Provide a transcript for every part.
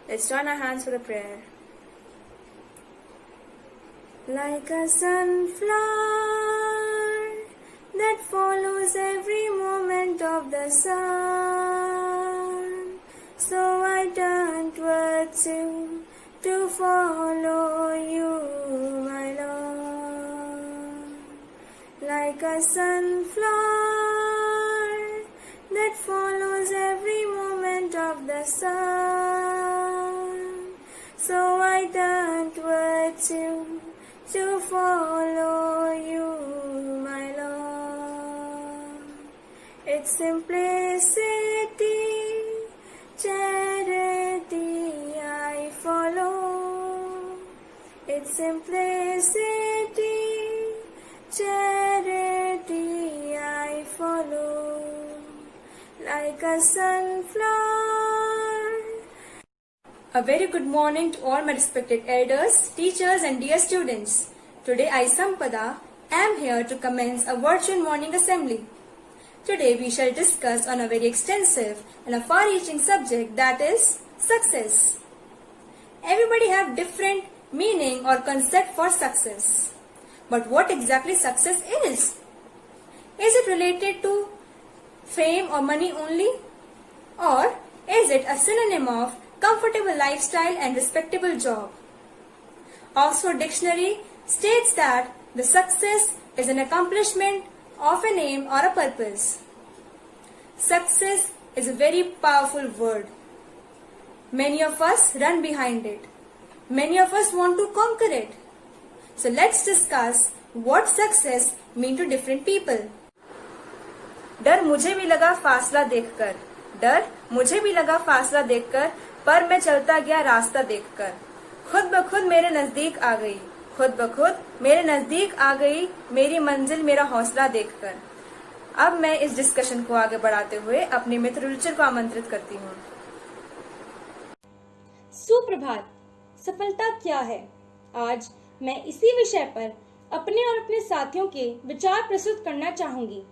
Let's join our hands for a prayer. Like a sunflower that follows every moment of the sun, so I turn towards you to follow you, my Lord. Like a sunflower that follows every moment of the sun, so I turn towards you to follow you, my Lord. It's simplicity, charity I follow. It's simplicity, charity I follow. Like a sunflower. A very good morning to all my respected elders, teachers and dear students. Today I, Sampada, am here to commence a virtual morning assembly. Today we shall discuss on a very extensive and a far-reaching subject, that is success. Everybody have different meaning or concept for success. But what exactly success is? Is it related to fame or money only? Or is it a synonym of comfortable lifestyle and respectable job? Oxford Dictionary states that the success is an accomplishment of an aim or a purpose. Success is a very powerful word. Many of us run behind it. Many of us want to conquer it. So let's discuss what success means to different people. डर मुझे भी लगा फासला देखकर, पर मैं चलता गया रास्ता देखकर। खुद ब खुद मेरे नजदीक आ गई मेरी मंजिल मेरा हौसला देखकर। अब मैं इस डिस्कशन को आगे बढ़ाते हुए अपने मित्र रुचिर को आमंत्रित करती हूँ। सुप्रभात। सफलता क्या है? आज मैं इसी विषय पर अपने और अपने साथियों के विचार प्रस्तुत करना चाहूंगी।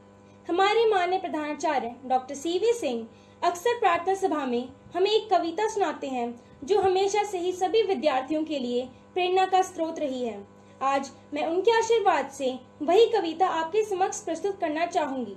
हमारे माननीय प्रधानाचार्य डॉक्टर सीवी सिंह अक्सर प्रार्थना सभा में हमें एक कविता सुनाते हैं जो हमेशा से ही सभी विद्यार्थियों के लिए प्रेरणा का स्रोत रही है। आज मैं उनके आशीर्वाद से वही कविता आपके समक्ष प्रस्तुत करना चाहूंगी।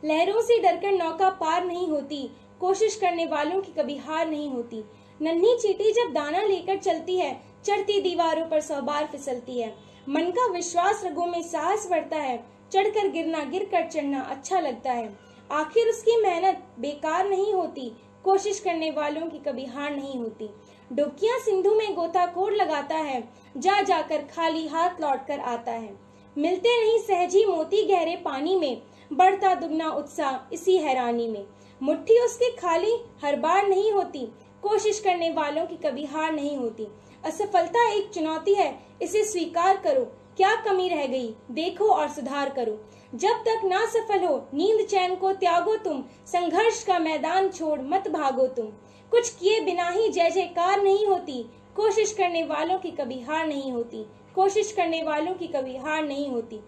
लहरों से डरकर नौका पार नहीं होती, कोशिश करने वालों की कभी हार नहीं होती। नन्ही चींटी जब दाना लेकर चलती है, चढ़ती दीवारों पर 100 बार फिसलती है। मन का विश्वास, रगों में साहस बढ़ता है, चढ़कर गिरना, गिरकर चढ़ना अच्छा लगता है। आखिर उसकी मेहनत बेकार नहीं होती, कोशिश करने वालों की कभी हार नहीं होती। डुबकियां सिंधु में गोताखोर लगाता है, जा जाकर खाली हाथ लौट कर आता है। मिलते नहीं सहजी मोती गहरे पानी में, बढ़ता दुगना उत्साह इसी हैरानी में। मुट्ठी उसकी खाली हर बार नहीं होती, कोशिश करने वालों की कभी हार नहीं होती। असफलता एक चुनौती है, इसे स्वीकार करो। क्या कमी रह गई देखो और सुधार करो। जब तक ना सफल हो नींद चैन को त्यागो तुम, संघर्ष का मैदान छोड़ मत भागो तुम। कुछ किए बिना ही जय जयकार नहीं होती, कोशिश करने वालों की कभी हार नहीं होती, कोशिश करने वालों की कभी हार नहीं होती।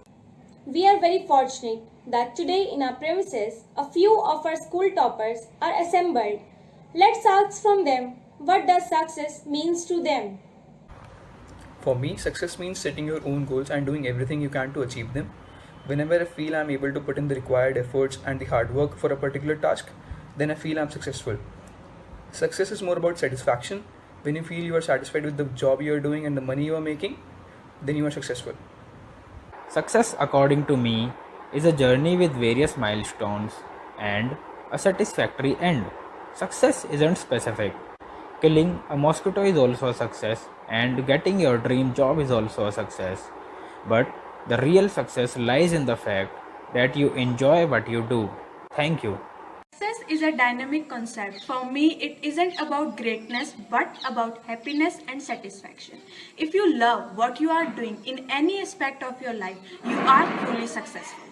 We are very fortunate that today in our premises a few of our school toppers are assembled. Let's ask from them what does success means to them. For me, success means setting your own goals and doing everything you can to achieve them. Whenever I feel I'm able to put in the required efforts and the hard work for a particular task, then I feel I'm successful. Success is more about satisfaction. When you feel you are satisfied with the job you are doing and the money you are making, then you are successful. Success, according to me, is a journey with various milestones and a satisfactory end. Success isn't specific. Killing a mosquito is also a success, and getting your dream job is also a success. But the real success lies in the fact that you enjoy what you do. Thank you. Success is a dynamic concept. For me, it isn't about greatness but about happiness and satisfaction. If you love what you are doing in any aspect of your life, you are truly successful.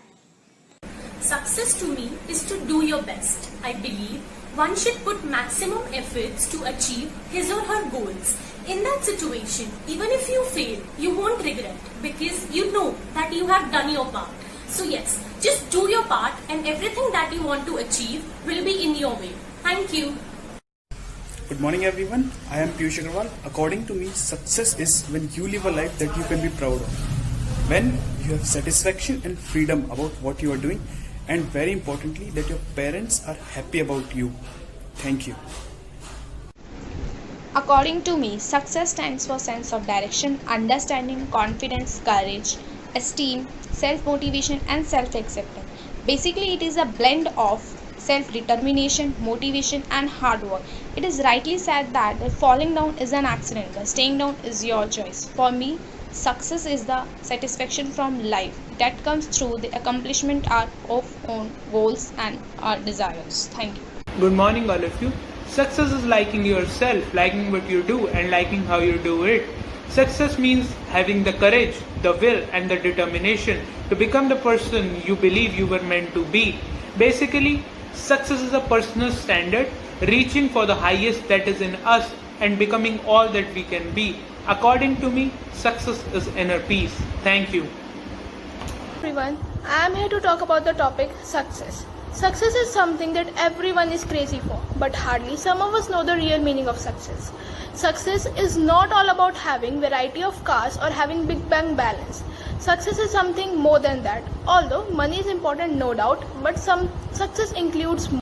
Success to me is to do your best. I believe one should put maximum efforts to achieve his or her goals. In that situation, even if you fail, you won't regret because you know that you have done your part. So yes, just do your part and everything that you want to achieve will be in your way. Thank you. Good morning, everyone. I am Piyush Agarwal. According to me, success is when you live a life that you can be proud of. When you have satisfaction and freedom about what you are doing, and very importantly, that your parents are happy about you. Thank you. According to me, success stands for sense of direction, understanding, confidence, courage, esteem, self-motivation and self-acceptance. Basically, it is a blend of self-determination, motivation and hard work. It is rightly said that falling down is an accident, but staying down is your choice. For me, success is the satisfaction from life that comes through the accomplishment of own goals and our desires. Thank you. Good morning, all of you. Success is liking yourself, liking what you do, and liking how you do it. Success means having the courage, the will, and the determination to become the person you believe you were meant to be. Basically, success is a personal standard, reaching for the highest that is in us and becoming all that we can be. According to me, success is inner peace. Thank you. Everyone, I am here to talk about the topic success. Success is something that everyone is crazy for, but hardly some of us know the real meaning of success. Success is not all about having variety of cars or having big bank balance. Success is something more than that. Although money is important, no doubt, but some success includes more.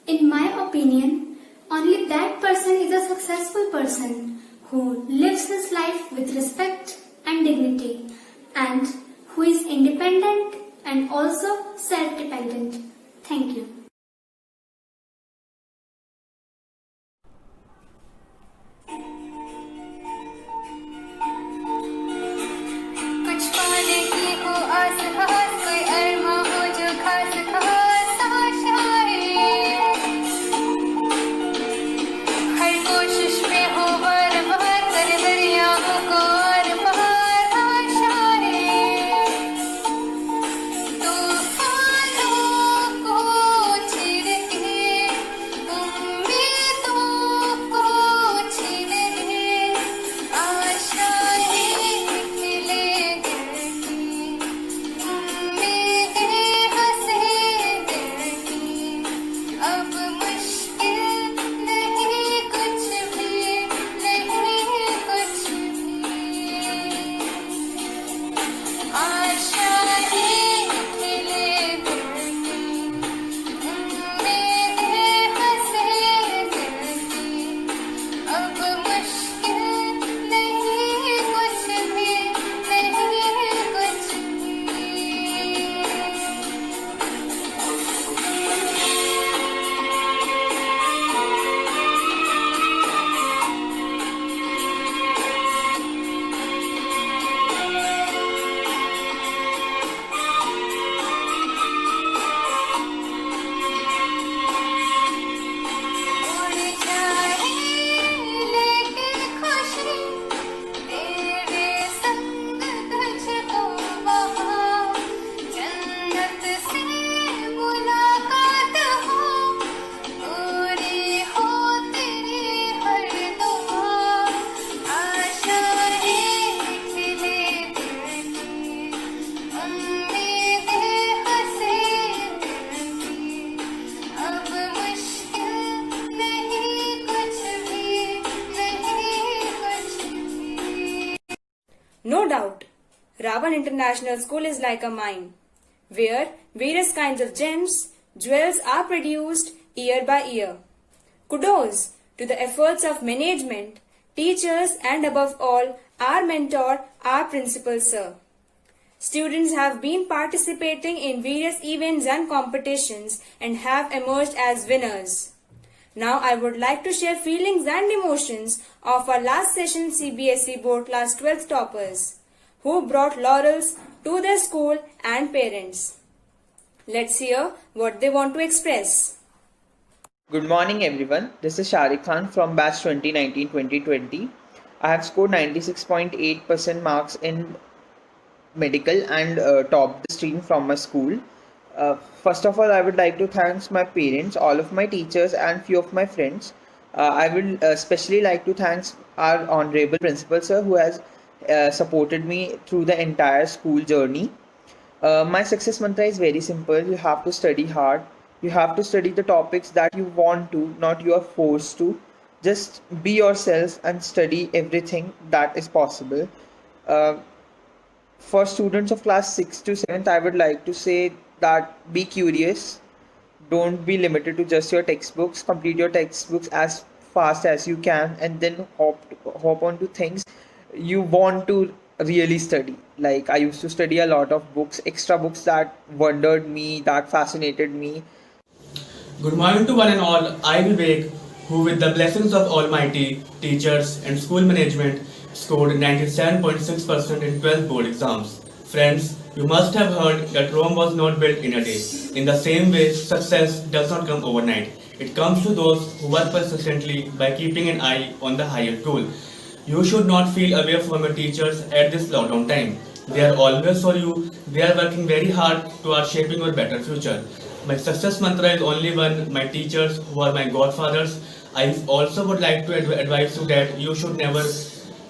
In my opinion, only that person is a successful person who lives his life with respect and dignity and who is independent and also self-dependent. Thank you. कुछ पाने की हो आस खास, कोई अरमा हो जो खास खास आशाएं, हर कोशिश में हो बार बार कर दरियाओं को आर पार आशाएं, तूफानों को चीर के उम्मीदों को छीन ले, आशाएं खिले दिल की, उम्मीदें हंसे दिल की, अब मुश्किल नहीं कुछ भी, नहीं कुछ भी, आशाएं खिले दिल की, उम्मीदें हंसे दिल की, अब मुश्किल नहीं कुछ भी, नहीं कुछ भी. उड़ जाए लेकिन खुशी तेरे संग तुझको वहाँ, जन्नत से मुलाकात हो, पूरी हो तेरी हर दुआ, आशाएं खिले दिल की, उम्मीदें हंसे दिल की, अब मुश्किल नहीं कुछ भी, नहीं कुछ भी. No doubt, Ravan International School is like a mine, where various kinds of gems, jewels are produced year by year. Kudos to the efforts of management, teachers and above all, our mentor, our principal sir. Students have been participating in various events and competitions and have emerged as winners. Now I would like to share feelings and emotions of our last session CBSE Board Class 12th toppers who brought laurels to their school and parents. Let's hear what they want to express. Good morning, everyone. This is Sharik Khan from batch 2019-2020. I have scored 96.8% marks in medical and topped the stream from my school. First of all, I would like to thank my parents, all of my teachers and few of my friends. I would especially like to thank our honorable principal sir who has supported me through the entire school journey. My success mantra is very simple. You have to study hard. You have to study the topics that you want to, not you are forced to. Just be yourself and study everything that is possible. Uh, for students of class 6th to 7th, I would like to say that be curious. Don't be limited to just your textbooks. Complete your textbooks as fast as you can, and then hop on to things you want to really study. Like I used to study a lot of books, extra books that wondered me, that fascinated me. Good morning to one and all. I, Vivek, who with the blessings of Almighty, teachers and school management scored 97.6% in 12th board exams. Friends, you must have heard that Rome was not built in a day. In the same way, success does not come overnight. It comes to those who work persistently by keeping an eye on the higher goal. You should not feel away from your teachers at this lockdown time. They are always for you. They are working very hard towards shaping your better future. My success mantra is only one: my teachers, who are my godfathers. I also would like to advise you that you should never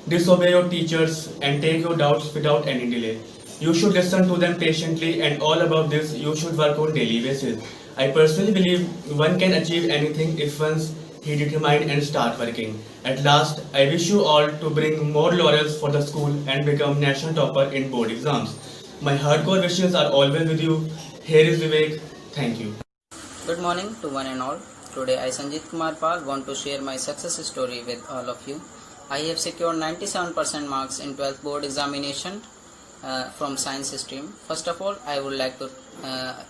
disobey your teachers and take your doubts without any delay. You should listen to them patiently, and all about this you should work on daily basis. I personally believe one can achieve anything if once he determined and start working. At last, I wish you all to bring more laurels for the school and become national topper in board exams. My hardcore wishes are always with you. Here is Vivek. Thank you. Good morning to one and all. Today I, Sanjit Kumar Pal, want to share my success story with all of you. I have secured 97% marks in 12th board examination from science stream. First of all, I would like to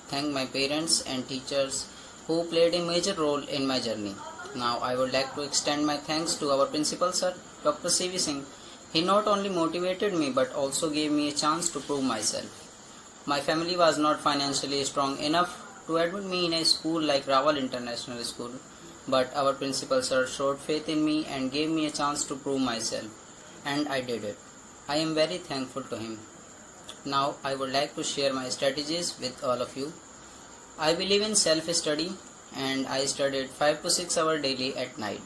thank my parents and teachers who played a major role in my journey. Now I would like to extend my thanks to our principal sir, Dr. C.V. Singh. He not only motivated me but also gave me a chance to prove myself. My family was not financially strong enough to admit me in a school like Raval International School, but our principal sir showed faith in me and gave me a chance to prove myself, and I did it. I am very thankful to him. Now I would like to share my strategies with all of you. I believe in self-study, and I studied 5 to 6 hours daily at night.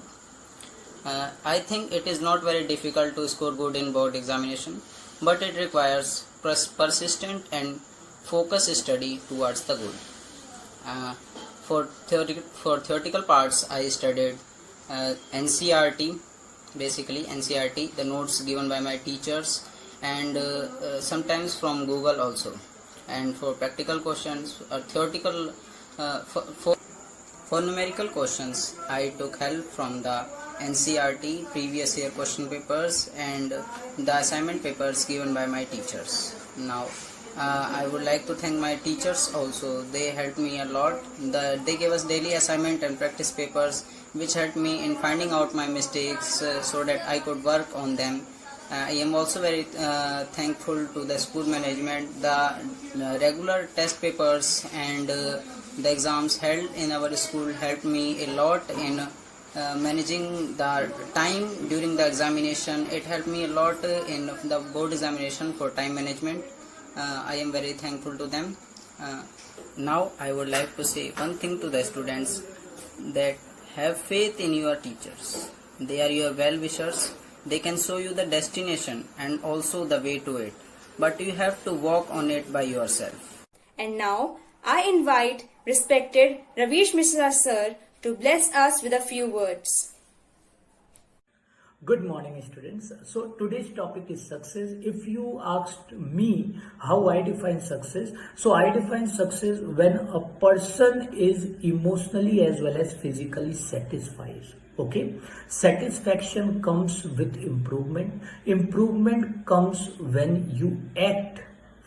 I think it is not very difficult to score good in board examination, but it requires persistent and focused study towards the goal. For theoretical parts, I studied NCRT, basically NCRT, the notes given by my teachers, and sometimes from Google also. And for practical questions or theoretical, for numerical questions, I took help from the NCRT previous year question papers and the assignment papers given by my teachers. Now I would like to thank my teachers also. They helped me a lot. They gave us daily assignment and practice papers which helped me in finding out my mistakes so that I could work on them. I am also very thankful to the school management. The regular test papers and the exams held in our school helped me a lot in managing the time during the examination. It helped me a lot in the board examination for time management. I am very thankful to them. Now I would like to say one thing to the students, that have faith in your teachers. They are your well-wishers. They can show you the destination and also the way to it, but you have to walk on it by yourself. And now I invite respected Ravish Mishra sir to bless us with a few words. Good morning, students. So today's topic is success. If you asked me how I define success, so I define success when a person is emotionally as well as physically satisfied. Okay, satisfaction comes with improvement. Improvement comes when you act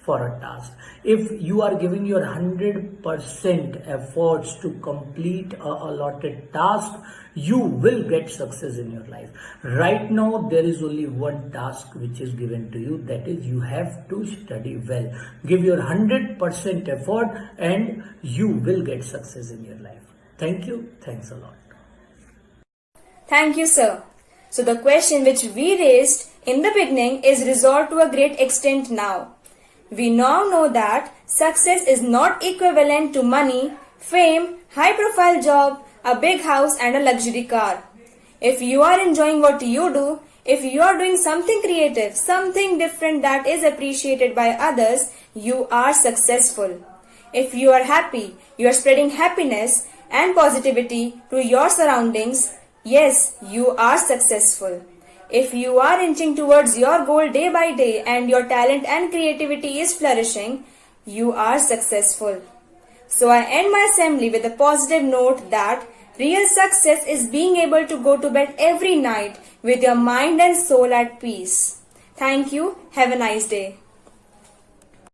for a task. If you are giving your 100% efforts to complete a allotted task, you will get success in your life. Right now, there is only one task which is given to you, that is you have to study well. Give your 100% effort and you will get success in your life. Thank you. Thanks a lot. Thank you, sir. So the question which we raised in the beginning is resolved to a great extent now. We now know that success is not equivalent to money, fame, high-profile job, a big house and a luxury car. If you are enjoying what you do, if you are doing something creative, something different that is appreciated by others, you are successful. If you are happy, you are spreading happiness and positivity to your surroundings, Yes, you are successful. If you are inching towards your goal day by day and your talent and creativity is flourishing, you are successful. So I end my assembly with a positive note that real success is being able to go to bed every night with your mind and soul at peace. Thank you. Have a nice day.